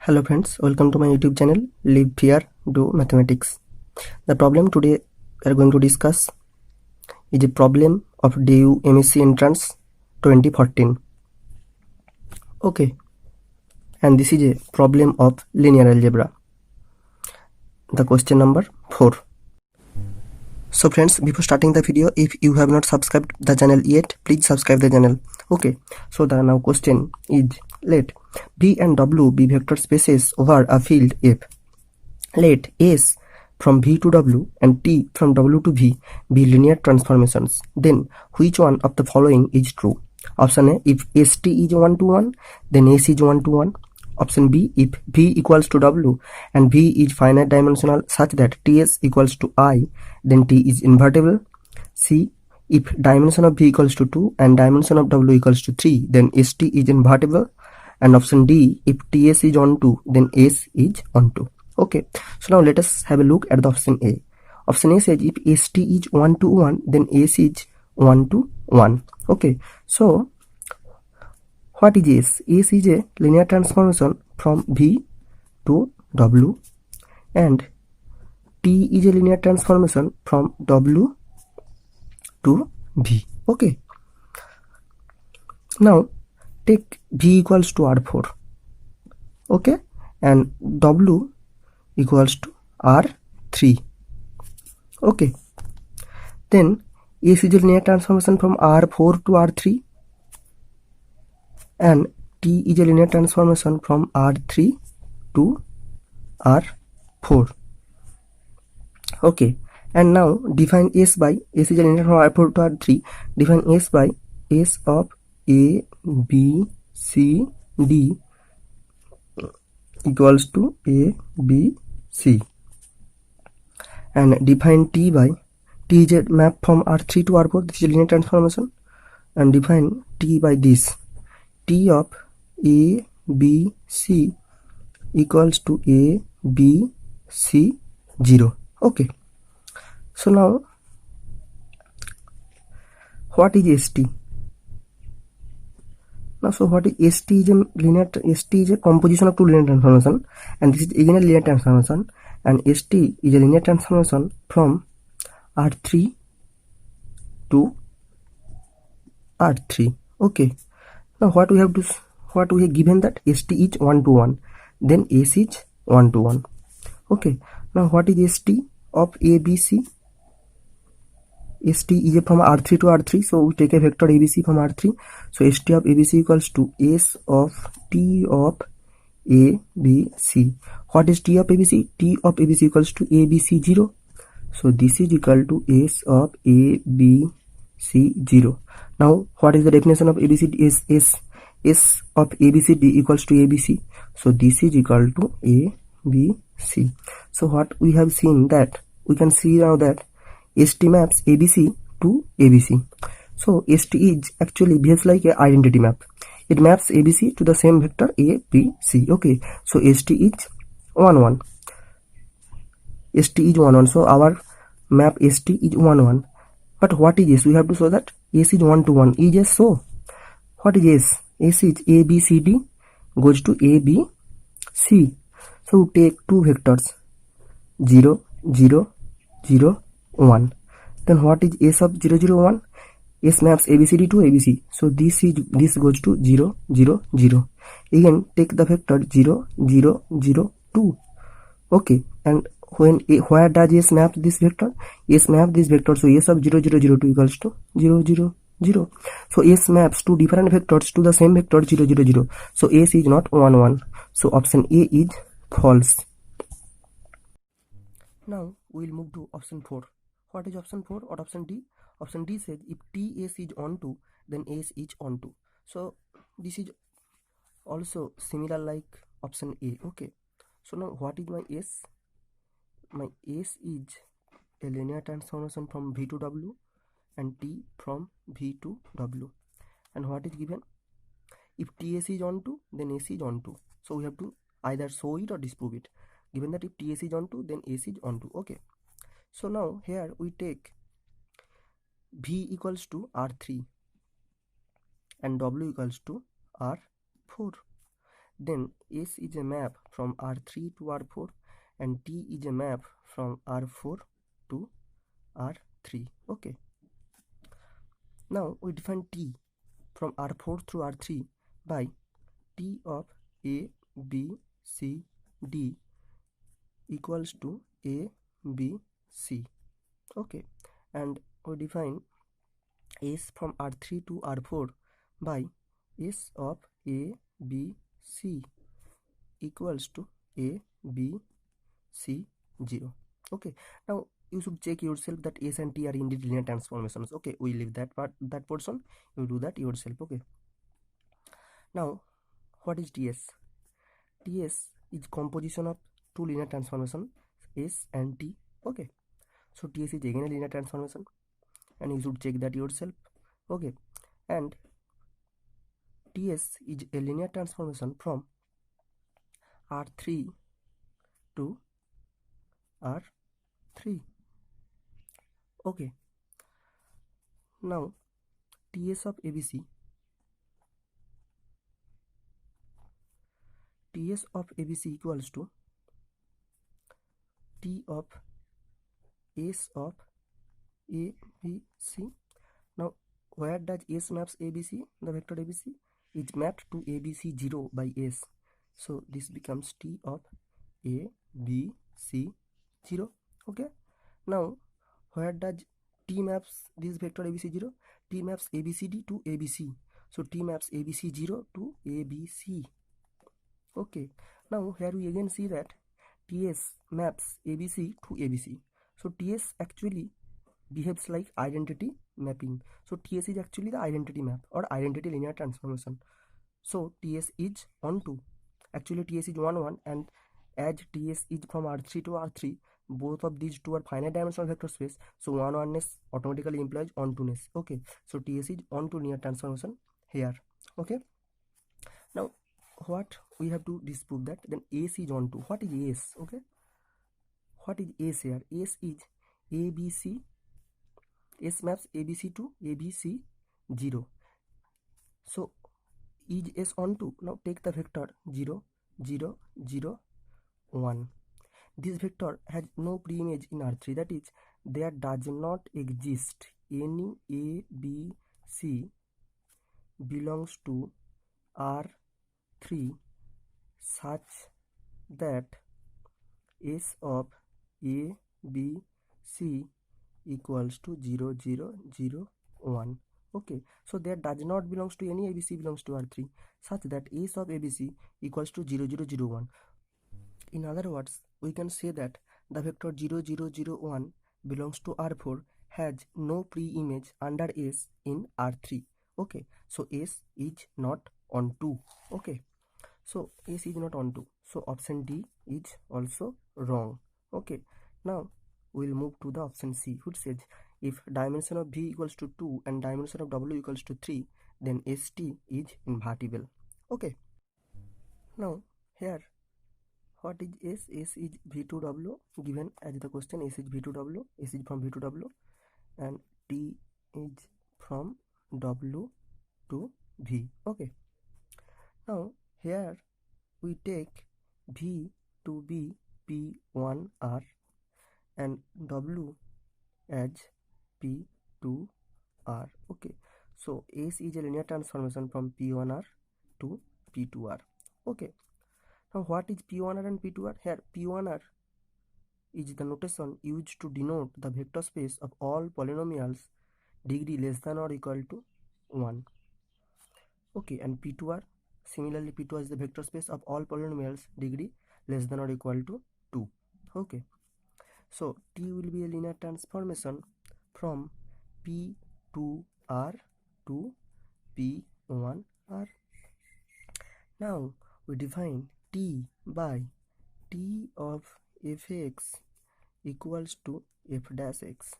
Hello friends, welcome to my YouTube channel Live Here Do Mathematics. The problem today we are going to discuss is a problem of DU MSc Entrance 2014. Okay, and this is a problem of linear algebra. The question number 4. So friends, before starting the video, if you have not subscribed the channel yet, please subscribe the channel. Okay, so the now question is, let V and W be vector spaces over a field F. Let S from V to W and T from W to V be linear transformations. Then which one of the following is true? Option A, if ST is 1 to 1, then S is 1 to 1. Option B, if V equals to W and V is finite dimensional such that TS equals to I, then T is invertible. C, if dimension of V equals to 2 and dimension of W equals to 3, then ST is invertible. And option D, if TS is on 2, then S is on 2. Okay, so now let us have a look at the option A. Option A says if ST is 1 to 1, then S is 1 to 1. Okay, so what is S? S is a linear transformation from V to W, and T is a linear transformation from W to V. Okay, now take V equals to R4. Okay, and W equals to R3. Okay, then S is a linear transformation from R4 to R3, and T is a linear transformation from R3 to R4. Okay, and now define S by, S is a linear from R4 to R3, define S by S of A, B, C, D equals to A, B, C, and define T by, T is a map from R3 to R4, this is a linear transformation, and define T by this, T of A, B, C equals to A, B, C, 0. Okay, so now what is ST? Now, so what is ST? Is a linear, ST is a composition of two linear transformation, and this is again a linear transformation, and ST is a linear transformation from R3 to R3. Okay, now what we have given that ST is 1 to 1, then S is 1 to 1. Okay, now what is ST of ABC? ST is from R3 to R3, so we take a vector ABC from R3. So ST of ABC equals to S of T of ABC. What is T of ABC? T of ABC equals to ABC 0. So this is equal to S of ABC 0. Now what is the definition of ABCD? S of ABCD equals to ABC. So this is equal to ABC. So what we have seen that, we can see now that ST maps ABC to ABC. So ST is actually behaves like an identity map. It maps ABC to the same vector A, B, C. Okay, so ST is 1, 1. ST is 1, 1. So our map ST is 1, 1. But what is S? We have to show that S is 1 to 1. Is S so? What is S? S is A, B, C, D goes to A, B, C. So take two vectors 0, 0, 0, 1. Then what is S of 0, 0, 1? S maps ABCD to ABC. So this goes to 0, 0, 0. Again take the vector 0, 0, 0, 2. Okay, and where does S map this vector? S map this vector. So S of 0, 0, 0, 2 equals to 0, 0, 0. So S maps two different vectors to the same vector 0, 0, 0. So S is not 1, 1. So option A is false. Now we will move to option 4. What is option 4 or option D? Option D says if TS is on 2, then S is on 2. So this is also similar like option A. Okay, so now what is my S? My S is a linear transformation from V to W and T from V to W. And what is given? If TS is on 2, then S is on 2. So we have to either show it or disprove it. Given that if TS is on 2, then S is on 2. Okay, so now here we take V equals to R3 and W equals to R4. then S is a map from R3 to R4 and T is a map from R4 to R3. Okay. Now we define T from R4 through R3 by T of A, B, C, D equals to A, B, C. Okay. And we define S from R3 to R4 by S of A, B, C equals to A, B, C, 0. Okay. Now you should check yourself that S and T are indeed linear transformations. Okay, we leave that part, that portion. You do that yourself. Okay. Now, what is TS? TS is composition of two linear transformation S and T. Okay. So TS is again a linear transformation, and you should check that yourself. Okay. And TS is a linear transformation from R3 to R3. Okay. Now TS of ABC equals to T of S of ABC. Now where does S maps ABC? The vector ABC is mapped to ABC 0 by S. So this becomes T of ABC 0. Okay. Now where does T maps this vector ABC 0? T maps ABCD to ABC. So T maps ABC 0 to ABC. Okay. Now here we again see that TS maps ABC to ABC. So TS actually behaves like identity mapping. So TS is actually the identity map or identity linear transformation. So TS is on 2. Actually TS is 1 1, and as TS is from R3 to R3, both of these two are finite dimensional vector space. So 1 1ness automatically implies on 2ness. Okay. So TS is on 2 linear transformation here. Okay. Now what we have to disprove that then S is on 2. What is S? Okay. What is S here? S is ABC. S maps ABC to ABC 0. So is S on 2. Now take the vector 0 0 0 1. This vector has no preimage in R3, that is there does not exist any A, B, C belongs to R3 such that S of A, B, C equals to 0 0 0 1. Okay, so there does not belongs to any ABC belongs to R3 such that S of ABC equals to 0 0 0 1. In other words, we can say that the vector 0 0 0 1 belongs to R4 has no pre-image under S in R3. Okay, so S is not on 2. Okay, so S is not on 2. So option D is also wrong. Okay, now we'll move to the option C, which says if dimension of V equals to 2 and dimension of W equals to 3, then ST is invertible. Okay, now here what is S? S is V2W, given as the question. S is V2W, S is from V2W, and T is from W to V. Okay, now here we take V to be P1R and W as P2R. Okay, so S is a linear transformation from P1R to P2R. Okay, now what is P1R and P2R? Here P1R is the notation used to denote the vector space of all polynomials degree less than or equal to 1. Okay, and P2R, similarly P2R is the vector space of all polynomials degree less than or equal to 2. Okay, so T will be a linear transformation from P2R to P1R. Now we define T by T of fx equals to f dash x.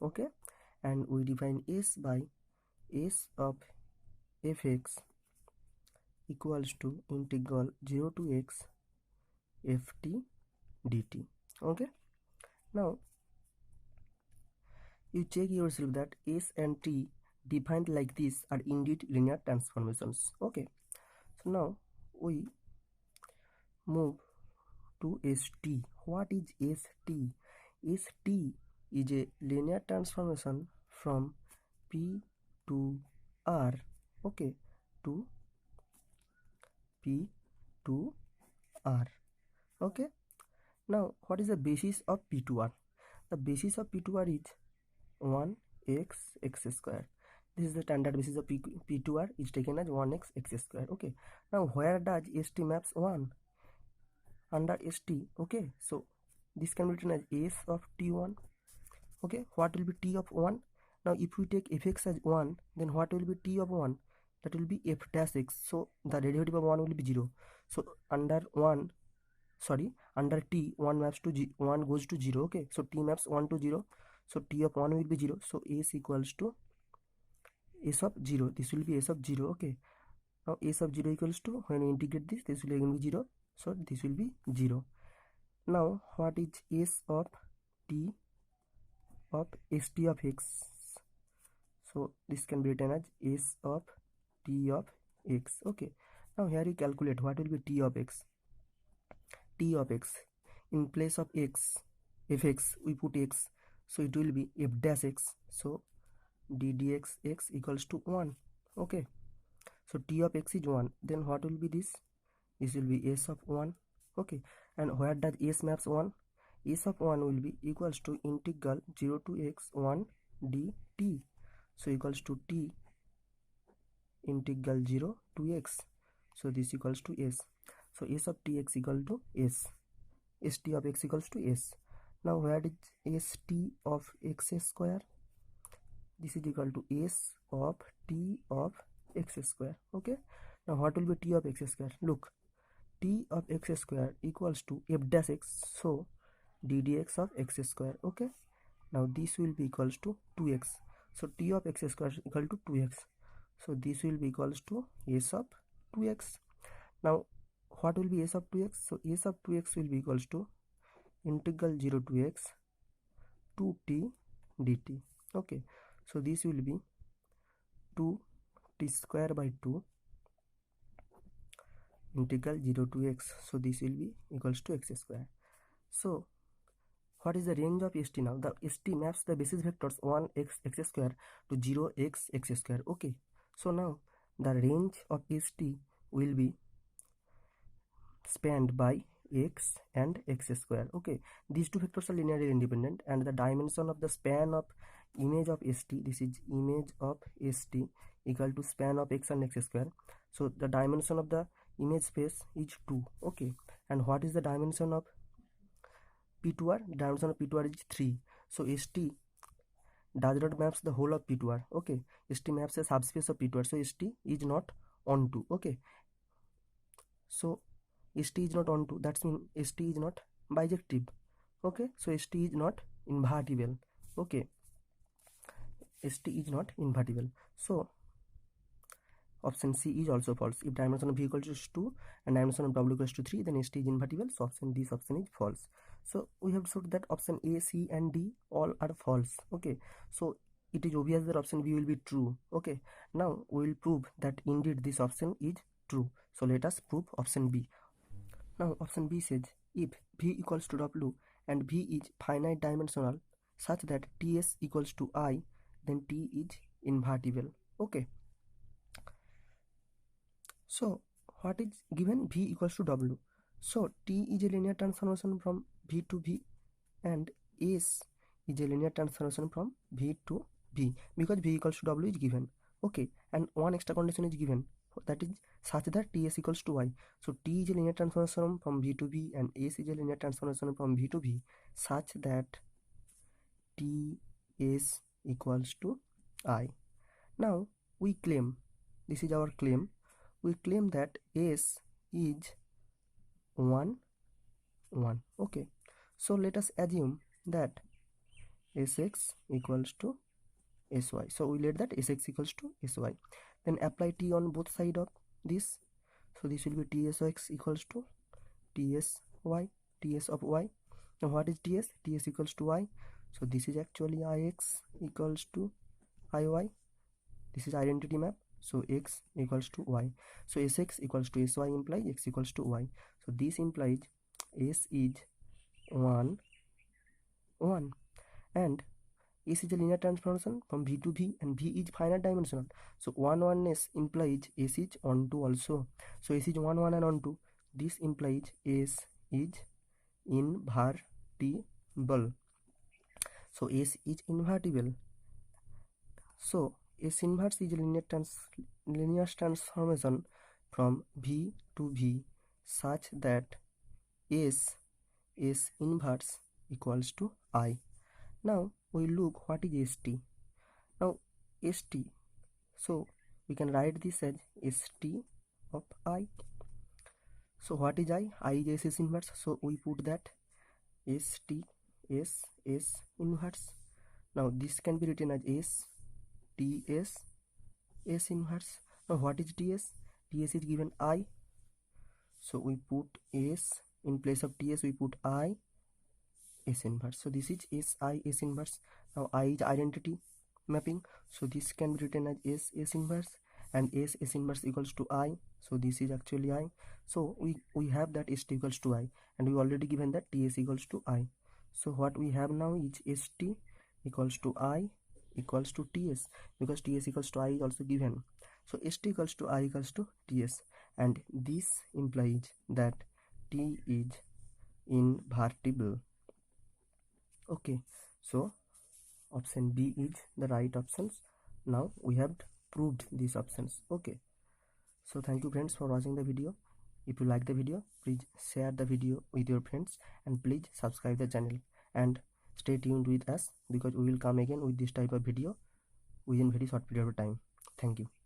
Okay, and we define S by S of fx equals to integral 0 to x ft dt. Okay, now you check yourself that S and T defined like this are indeed linear transformations. Okay, so now we move to ST. What is ST? ST is a linear transformation from P to R, okay, to P to R, okay. Now, what is the basis of P to R? The basis of P to R is 1x x square. This is the standard basis of P to R is taken as 1x x square, okay. Now, where does ST maps 1? Under ST, okay. So, this can be written as S of T1, okay. What will be T of 1? Now, if we take fx as 1, then what will be T of 1? That will be f dash x. So, the derivative of 1 will be 0. So, under T, 1 maps to 1 goes to 0, okay. So, T maps 1 to 0. So, T of 1 will be 0. So, S equals to S of 0. This will be S of 0, okay. Now, S of 0 equals to, when we integrate this will again be 0. So, this will be 0. Now, what is S of T of ST of x? So, this can be written as S of T of x, okay. Now, here you calculate what will be T of x. T of x, in place of x, fx, we put x. So, it will be f dash x. So, d dx x equals to 1, okay. So, T of x is 1. Then, what will be this? This will be S of 1, okay. And where does S maps 1? S of 1 will be equals to integral 0 to x 1 dt. So, equals to T integral 0 to x. So, this equals to S. So, S of Tx equal to S. St of x equals to S. Now, where is St of x square? This is equal to S of T of x square, okay. Now, what will be T of x square? Look, T of x square equals to f dash x. So, d dx of x square, okay. Now, this will be equals to 2x. So, T of x square is equal to 2x. So, this will be equals to S of 2x. Now, what will be S of 2x? So, S of 2x will be equals to integral 0 to x 2t dt, okay. So, this will be 2t square by 2 integral 0 to x. So, this will be equals to x square. So, what is the range of ST now? The ST maps the basis vectors 1x x square to 0x x square, okay. So, now the range of ST will be spanned by x and x square, okay. These two vectors are linearly independent, and the dimension of the span of image of ST, this is image of ST equal to span of x and x square. So, the dimension of the image space is 2, okay. And what is the dimension of P2R? Dimension of P2R is 3. So, ST does not maps the whole of P2R, okay. ST maps a subspace of P2R. So, ST is not onto, okay. So, ST is not onto, that means ST is not bijective, okay. So, ST is not invertible, okay. ST is not invertible. So, option C is also false. If dimension of V equals to 2 and dimension of W equals to 3, then ST is invertible. So, this option is false. So, we have shown that option A, C and D all are false, okay. So, it is obvious that option B will be true, okay. Now, we will prove that indeed this option is true. So, let us prove option B. Now, option B says, if V equals to W and V is finite dimensional such that Ts equals to I, then T is invertible, okay. So, what is given? V equals to W. So, T is a linear transformation from V to V, and S is a linear transformation from V to V, because V equals to W is given, okay. And one extra condition is given, that is such that Ts equals to Y. So, T is a linear transformation from V to V, and S is a linear transformation from V to V, such that Ts equals to I. Now, we claim, this is our claim, we claim that S is 1, 1, okay. So, let us assume that Sx equals to Sy. So, we let that Sx equals to Sy. Then apply T on both sides of this. So, this will be Tsx equals to Tsy, Ts of Y. Now, what is Ts? Ts equals to Y. So, this is actually Ix equals to Iy. This is identity map. So x equals to y. So sx equals to sy implies x equals to y. So this implies s is 1 1, and S is a linear transformation from V to V, and V is finite dimensional. So 1 1s implies S is on 2 also. So S is 1 1 and on 2. This implies S is invertible. So S is invertible. So S inverse is a linear transformation from V to V such that S inverse equals to I. Now we look what is ST. Now ST, so we can write this as ST of I. So what is I? I is S inverse. So we put that ST S inverse. Now this can be written as S TS S inverse. Now what is TS? TS is given I. So we put S in place of TS. We put I S inverse. So this is SI S inverse. Now I is identity mapping. So this can be written as S inverse, and S inverse equals to I. So this is actually I. So we have that ST equals to I, and we already given that TS equals to I. So what we have now is ST equals to I equals to TS, because TS equals to I is also given. So ST equals to I equals to TS, and this implies that T is invertible. Okay, so option B is the right options. Now we have proved these options. Okay, so thank you friends for watching the video. If you like the video, please share the video with your friends, and please subscribe the channel, and stay tuned with us, because we will come again with this type of video within very short period of time. Thank you.